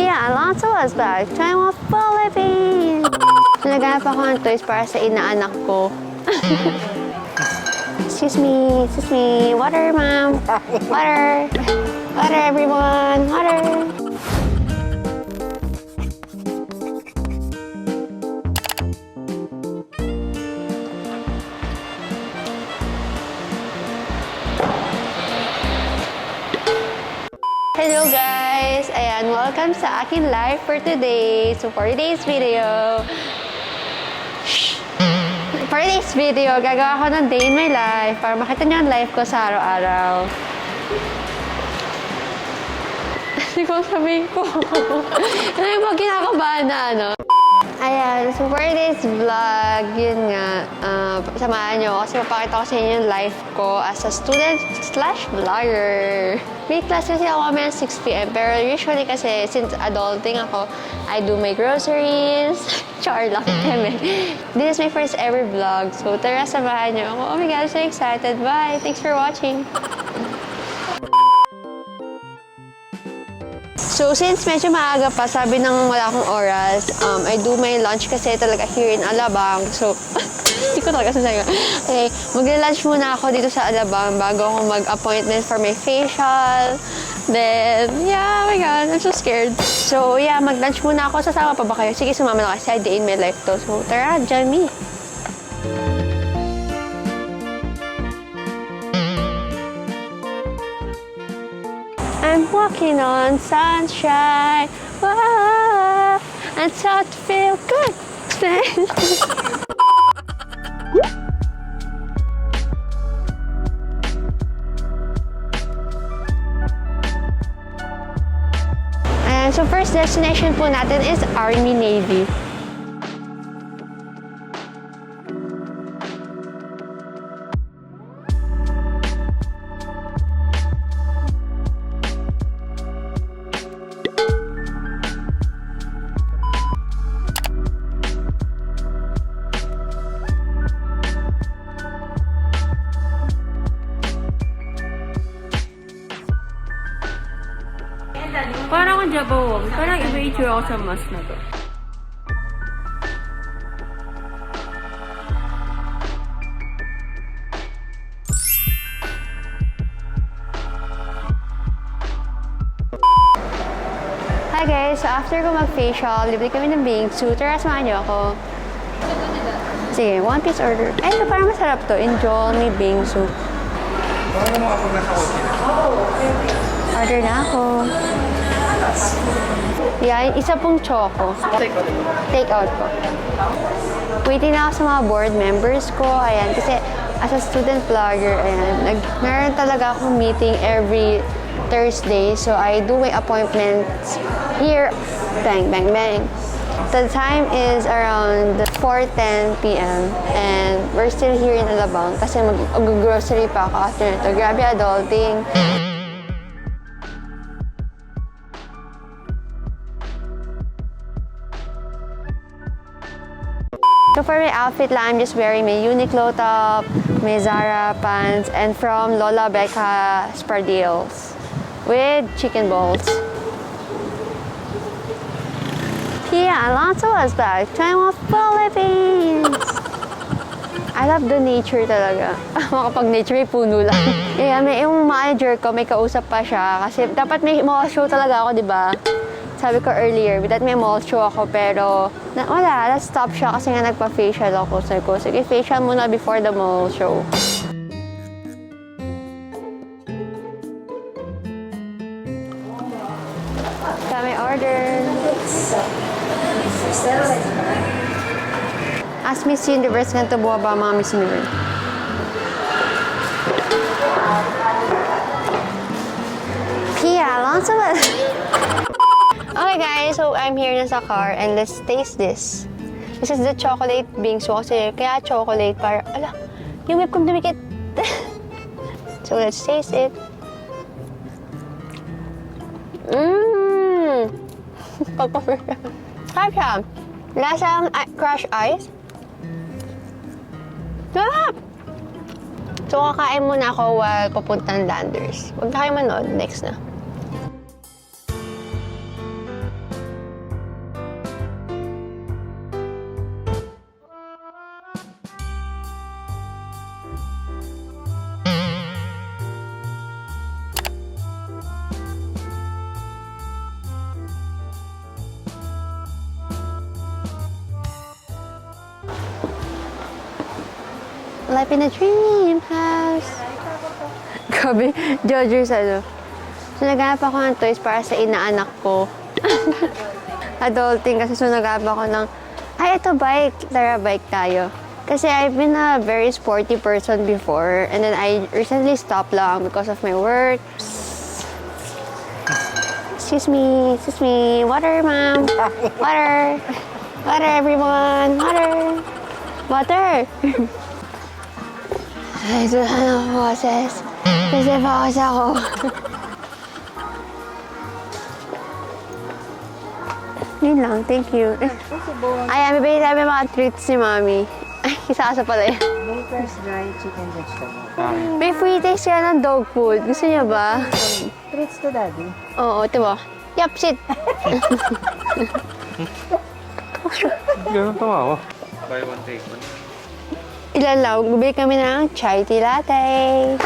Pia Alonso is back to my Philippines! Naghanap ako ng toys para sa inaanak ko. Excuse me, water ma'am, water, water everyone, water. Hello guys! Ayan, welcome sa akin live for today. So for today's video, gagawa ko ng day in my life para makita niyo ang life ko sa araw-araw. Hindi ko sabihin ko. Ano yung pag kinakabahan na ano? Ayan, so for today's vlog, yun nga, samahan nyo kasi papakita ko sa inyo yung life ko as a student/vlogger. May class kasi ako kami ng 6 p.m. Pero usually kasi, since adulting ako, I do my groceries. Char lang. This is my first ever vlog. So tara, samahan nyo ako. Oh my God, I'm so excited. Bye! Thanks for watching. So, since medyo maaga pa, sabi ng wala akong oras, I do my lunch kasi talaga here in Alabang. So, hindi ko talaga sasabi. Okay, magla-lunch muna ako dito sa Alabang bago ako mag-appointment for my facial. Then, yeah, oh my God, I'm so scared. So, yeah, mag-lunch muna ako. Sasama pa ba kayo? Sige, sumama na kasi I day in my life to. So, tara, join me. I'm walking on sunshine. Whoa, and start to feel good. And so first destination po natin is Army Navy. Parang akong jabawang. Parang iba itsura ako sa mask na to. Hi guys! So after ko mag-facial, libre kami ng bingsu. Tara, samahan niyo ako. Sige, one piece order. Ay, ito parang masarap to. Enjoy me bingsu. Order na ako. Yan, isa pong choco. Take out po. Waiting na ako sa mga board members ko. Ayan, kasi as a student vlogger, ayan, meron talaga akong meeting every Thursday. So I do my appointments here. Bang, bang, bang. The time is around 4:10 p.m. and we're still here in Alabang kasi mag-grocery pa ako after nito. Grabe adulting. So for my outfit lang, I'm just wearing my Uniqlo top, my Zara pants, and from Lola Becca Spardeals with chicken balls. Pia Alonso is back to my Philippines! I love the nature talaga. Makapag-nature, may puno lang. Yeah, yung manager ko, may kausap pa siya. Kasi dapat may mall show talaga ako, di ba? Sabi ko earlier, that may mall show ako, pero wala, na-stop siya kasi nga nagpa-facial ako. Sabi ko, sige, facial muna before the mall show. Kami order. As Miss Universe, ganito buwaba mga Miss Universe. Pia Alonso. Okay guys, so I'm here na sa car and let's taste this. This is the chocolate bingsu kasi kaya chocolate para, ala, yung whip kong dumikit. So let's taste it. Sarap siya. Lasang crushed ice. Sarap! So kakain muna ako while papuntang Landers. Huwag na kayo manood, next na. Life in a dream house. Grabe, Dodgers ano. So, naghanap ako ng toys para sa inaanak ko. Adulting kasi so naghanap ako ng, ay, ito bike. Tara, bike tayo. Kasi I've been a very sporty person before and then I recently stopped lang because of my work. Excuse me, water, ma'am. Water. Water, everyone. Water. Water. Ay, ito na ng boses. Kasi focus ako. Yun lang, thank you. Ay, may sabi mga treats ni Mami. Ay, isa pala yan. Baker's dry chicken vegetable. May free taste ka ng dog food. Gusto niyo ba? Treats to daddy. Oo, ito ba? Yup, sit. Ganun tumawa. Buy one, take one. Ilan lang, bumili kami ng chai tea latte.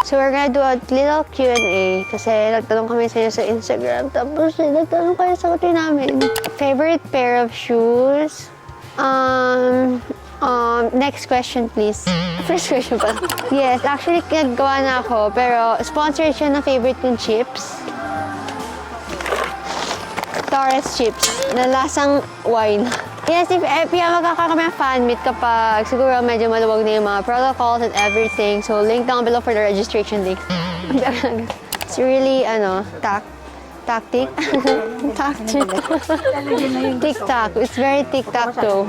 So we're gonna do a little Q&A kasi nagtanong kami sa inyo sa Instagram tapos nagtanong kayo sa sagutin namin. Favorite pair of shoes? Next question please. First question pa. Yes, actually naggawa na ako pero sponsored siya ng favorite kong chips. Torres chips na lasang wine. Yes, if magkakaroon ng fan meet kapag siguro medyo maluwag na yung mga protocols and everything. So, link down below for the registration link. It's really, tactic. Tactic. TikTok. It's very TikTok though.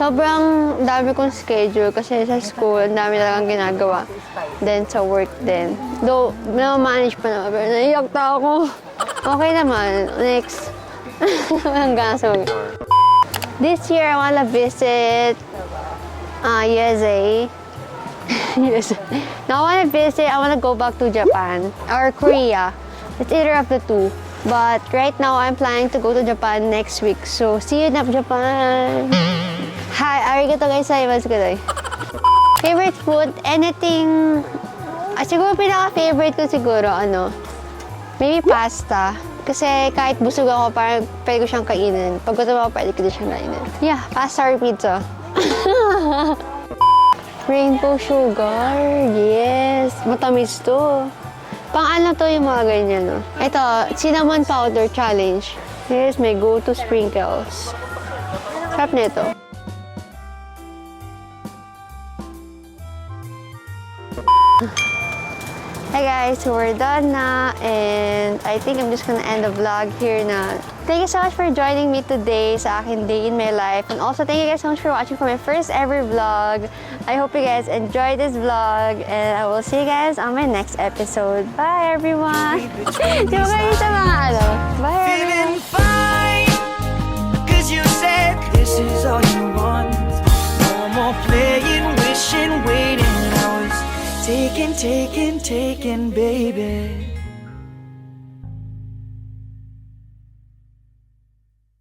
Sobrang dami kong schedule kasi sa school, ang dami talagang ginagawa. Then sa work din. Though, na-manage pa naman. Pero naiyak na ako. Okay naman. Next. Hanggang sa this year, I wanna visit USA. USA. Now, I wanna go back to Japan or Korea. It's either of the two. But right now, I'm planning to go to Japan next week. So, see you in Japan. Hi, arigato gozaimasu. Favorite food? Anything. Siguro pinaka-favorite ko siguro, maybe pasta. Kasi kahit busog ako, parang pwede ko siyang kainin. Pag gutom ako, pwede ko din siyang kainin. Yeah, pasta or pizza. Rainbow sugar. Yes. Matamis to. Pang ano to yung mga ganyan, no? Ito, cinnamon powder challenge. Here's my go-to sprinkles. Sarap nito. Hey guys, so we're done na and I think I'm just gonna end the vlog here na. Thank you so much for joining me today sa aking day in my life and also thank you guys so much for watching for my first ever vlog. I hope you guys enjoyed this vlog and I will see you guys on my next episode. Bye everyone! Di ba kayo sa mga Bye everyone! Fine, 'cause you said this is all you want. No more playing, wishing, waiting. I was taken, baby.